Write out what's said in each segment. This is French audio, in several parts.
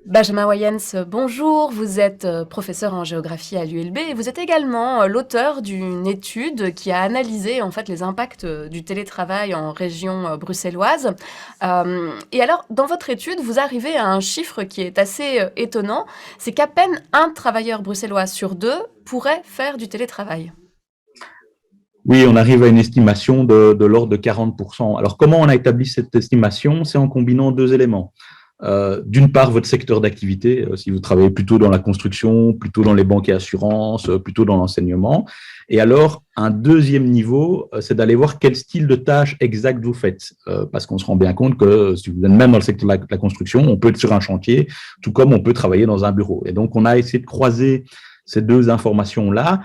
Benjamin Wayens, bonjour. Vous êtes professeur en géographie à l'ULB et vous êtes également l'auteur d'une étude qui a analysé en fait les impacts du télétravail en région bruxelloise. Et alors, dans votre étude, vous arrivez à un chiffre qui est assez étonnant, c'est qu'à peine un travailleur bruxellois sur deux pourrait faire du télétravail. Oui, on arrive à une estimation de l'ordre de 40%. Alors, comment on a établi cette estimation? C'est en combinant deux éléments. D'une part, votre secteur d'activité, si vous travaillez plutôt dans la construction, plutôt dans les banques et assurances, plutôt dans l'enseignement. Et alors, un deuxième niveau, c'est d'aller voir quel style de tâche exact vous faites. Parce qu'on se rend bien compte que si vous êtes même dans le secteur de la construction, on peut être sur un chantier, tout comme on peut travailler dans un bureau. Et donc, on a essayé de croiser ces deux informations-là,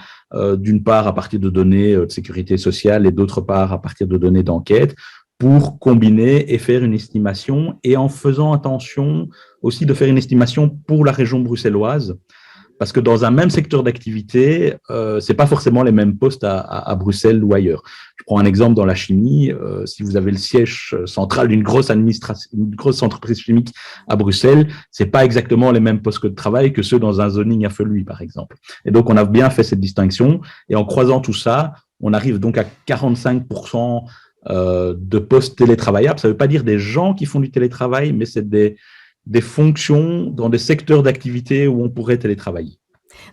d'une part à partir de données de sécurité sociale et d'autre part à partir de données d'enquête, pour combiner et faire une estimation, et en faisant attention aussi de faire une estimation pour la région bruxelloise, parce que dans un même secteur d'activité, c'est pas forcément les mêmes postes à Bruxelles ou ailleurs. Je prends un exemple dans la chimie. Si vous avez le siège central d'une grosse administration, une grosse entreprise chimique à Bruxelles, c'est pas exactement les mêmes postes de travail que ceux dans un zoning à Feluy, par exemple. Et donc, on a bien fait cette distinction. Et en croisant tout ça, on arrive donc à 45% de postes télétravaillables. Ça ne veut pas dire des gens qui font du télétravail, mais c'est des fonctions dans des secteurs d'activité où on pourrait télétravailler.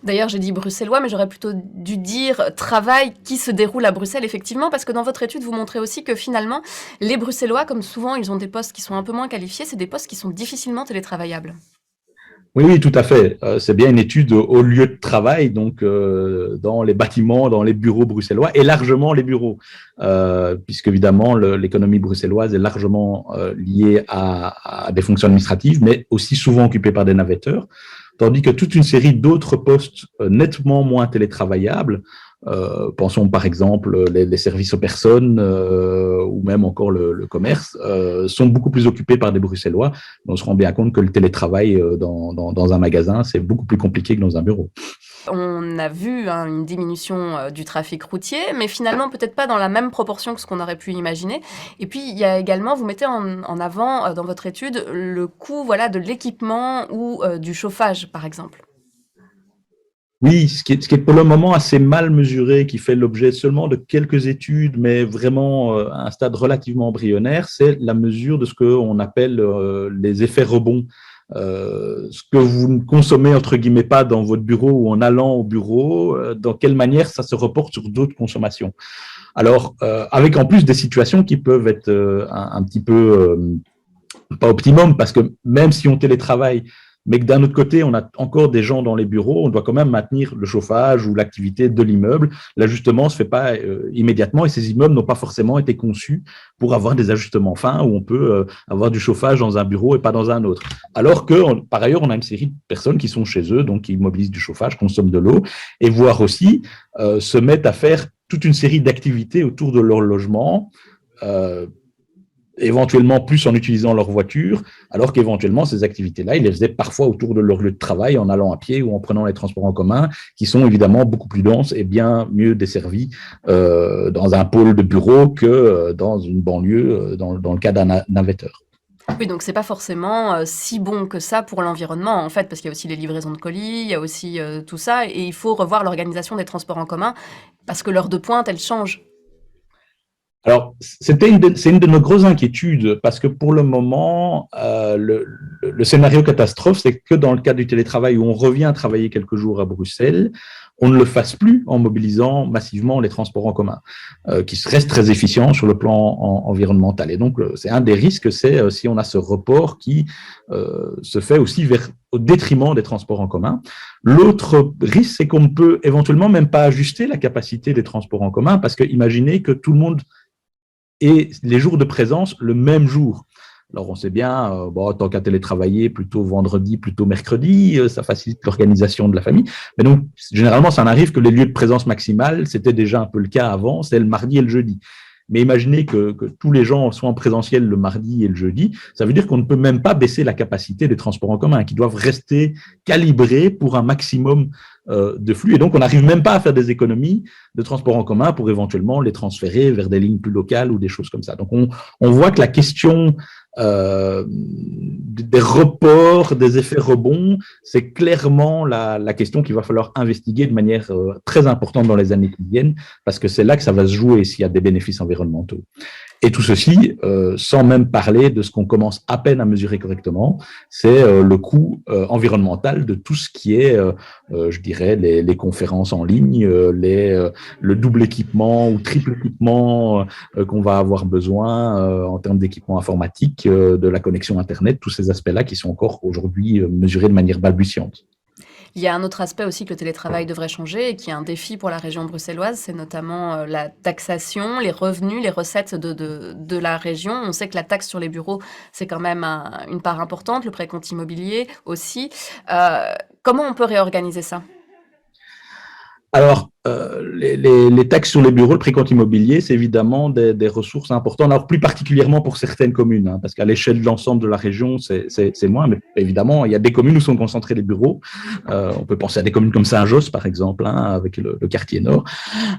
D'ailleurs, j'ai dit bruxellois, mais j'aurais plutôt dû dire travail qui se déroule à Bruxelles, effectivement, parce que dans votre étude, vous montrez aussi que finalement, les Bruxellois, comme souvent ils ont des postes qui sont un peu moins qualifiés, c'est des postes qui sont difficilement télétravaillables. Oui, oui, tout à fait. C'est bien une étude au lieu de travail, donc dans les bâtiments, dans les bureaux bruxellois, et largement les bureaux, puisque évidemment l'économie bruxelloise est largement liée à des fonctions administratives, mais aussi souvent occupée par des navetteurs, tandis que toute une série d'autres postes nettement moins télétravaillables, pensons par exemple les services aux personnes ou même encore le commerce, sont beaucoup plus occupés par des Bruxellois. On se rend bien compte que le télétravail dans un magasin, c'est beaucoup plus compliqué que dans un bureau. On a vu hein, une diminution du trafic routier, mais finalement peut-être pas dans la même proportion que ce qu'on aurait pu imaginer. Et puis il y a également, vous mettez en avant dans votre étude le coût voilà, de l'équipement ou du chauffage, par exemple. Oui, ce qui est pour le moment assez mal mesuré, qui fait l'objet seulement de quelques études, mais vraiment à un stade relativement embryonnaire, c'est la mesure de ce qu'on appelle les effets rebonds. Ce que vous ne consommez entre guillemets pas dans votre bureau ou en allant au bureau, dans quelle manière ça se reporte sur d'autres consommations. Alors, avec en plus des situations qui peuvent être un petit peu pas optimum, parce que même si on télétravaille, mais que d'un autre côté, on a encore des gens dans les bureaux, on doit quand même maintenir le chauffage ou l'activité de l'immeuble. L'ajustement ne se fait pas immédiatement et ces immeubles n'ont pas forcément été conçus pour avoir des ajustements fins où on peut avoir du chauffage dans un bureau et pas dans un autre. Alors que, par ailleurs, on a une série de personnes qui sont chez eux, donc qui mobilisent du chauffage, consomment de l'eau et voire aussi se mettent à faire toute une série d'activités autour de leur logement. Éventuellement plus en utilisant leur voiture, alors qu'éventuellement ces activités-là, ils les faisaient parfois autour de leur lieu de travail, en allant à pied ou en prenant les transports en commun, qui sont évidemment beaucoup plus denses et bien mieux desservis dans un pôle de bureau que dans une banlieue, dans le cas d'un navetteur. Oui, donc c'est pas forcément si bon que ça pour l'environnement, en fait, parce qu'il y a aussi les livraisons de colis, il y a aussi tout ça, et il faut revoir l'organisation des transports en commun, parce que l'heure de pointe, elle change. Alors, c'est une de nos grosses inquiétudes parce que pour le moment, le scénario catastrophe, c'est que dans le cas du télétravail où on revient travailler quelques jours à Bruxelles, on ne le fasse plus en mobilisant massivement les transports en commun, qui restent très efficients sur le plan environnemental. Et donc, c'est un des risques, c'est si on a ce report qui se fait aussi au détriment des transports en commun. L'autre risque, c'est qu'on ne peut éventuellement même pas ajuster la capacité des transports en commun parce que imaginez que tout le monde et les jours de présence le même jour. Alors, on sait bien, bon, tant qu'à télétravailler, plutôt vendredi, plutôt mercredi, ça facilite l'organisation de la famille. Mais donc, généralement, ça n'arrive que les lieux de présence maximale, c'était déjà un peu le cas avant, c'est le mardi et le jeudi. Mais imaginez que tous les gens soient en présentiel le mardi et le jeudi, ça veut dire qu'on ne peut même pas baisser la capacité des transports en commun, qui doivent rester calibrés pour un maximum de flux. Et donc, on n'arrive même pas à faire des économies de transport en commun pour éventuellement les transférer vers des lignes plus locales ou des choses comme ça. Donc, on voit que la question des reports, des effets rebonds, c'est clairement la question qu'il va falloir investiguer de manière très importante dans les années qui viennent, parce que c'est là que ça va se jouer s'il y a des bénéfices environnementaux. Et tout ceci, sans même parler de ce qu'on commence à peine à mesurer correctement, c'est le coût environnemental de tout ce qui est, je dirais, les conférences en ligne, le double équipement ou triple équipement qu'on va avoir besoin en termes d'équipement informatique, de la connexion Internet, tous ces aspects-là qui sont encore aujourd'hui mesurés de manière balbutiante. Il y a un autre aspect aussi que le télétravail devrait changer et qui est un défi pour la région bruxelloise, c'est notamment la taxation, les revenus, les recettes de la région. On sait que la taxe sur les bureaux, c'est quand même une part importante, le précompte immobilier aussi. Comment on peut réorganiser ça? Alors, les taxes sur les bureaux, le précompte immobilier, c'est évidemment des ressources importantes, alors plus particulièrement pour certaines communes, hein, parce qu'à l'échelle de l'ensemble de la région, c'est moins, mais évidemment, il y a des communes où sont concentrés les bureaux. On peut penser à des communes comme Saint-Josse, par exemple, hein, avec le quartier nord.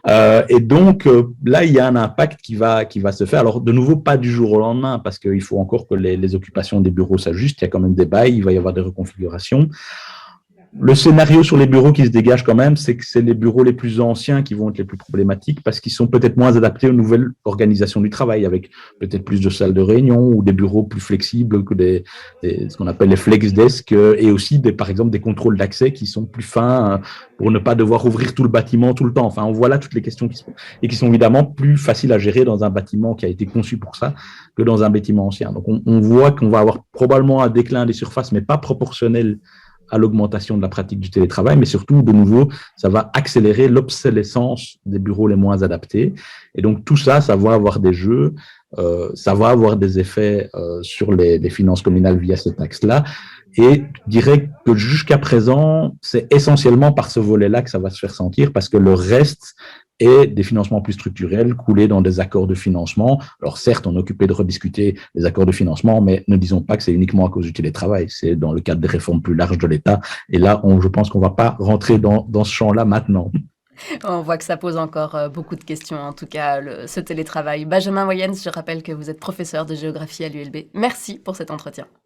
Et donc, là, il y a un impact qui va se faire. Alors, de nouveau, pas du jour au lendemain, parce qu'il faut encore que les occupations des bureaux s'ajustent. Il y a quand même des bails, il va y avoir des reconfigurations. Le scénario sur les bureaux qui se dégage quand même, c'est que c'est les bureaux les plus anciens qui vont être les plus problématiques parce qu'ils sont peut-être moins adaptés aux nouvelles organisations du travail, avec peut-être plus de salles de réunion ou des bureaux plus flexibles que ce qu'on appelle les flex desks et aussi par exemple des contrôles d'accès qui sont plus fins pour ne pas devoir ouvrir tout le bâtiment tout le temps. Enfin, on voit là toutes les questions qui sont évidemment plus faciles à gérer dans un bâtiment qui a été conçu pour ça que dans un bâtiment ancien. Donc, on voit qu'on va avoir probablement un déclin des surfaces, mais pas proportionnel à l'augmentation de la pratique du télétravail, mais surtout, de nouveau, ça va accélérer l'obsolescence des bureaux les moins adaptés. Et donc, tout ça, ça va avoir des jeux, ça va avoir des effets sur les finances communales via ces taxes-là. Et je dirais que jusqu'à présent, c'est essentiellement par ce volet-là que ça va se faire sentir, parce que le reste et des financements plus structurels coulés dans des accords de financement. Alors certes, on est occupé de rediscuter les accords de financement, mais ne disons pas que c'est uniquement à cause du télétravail, c'est dans le cadre des réformes plus larges de l'État. Et là, je pense qu'on ne va pas rentrer dans ce champ-là maintenant. On voit que ça pose encore beaucoup de questions, en tout cas, ce télétravail. Benjamin Moyens, je rappelle que vous êtes professeur de géographie à l'ULB. Merci pour cet entretien.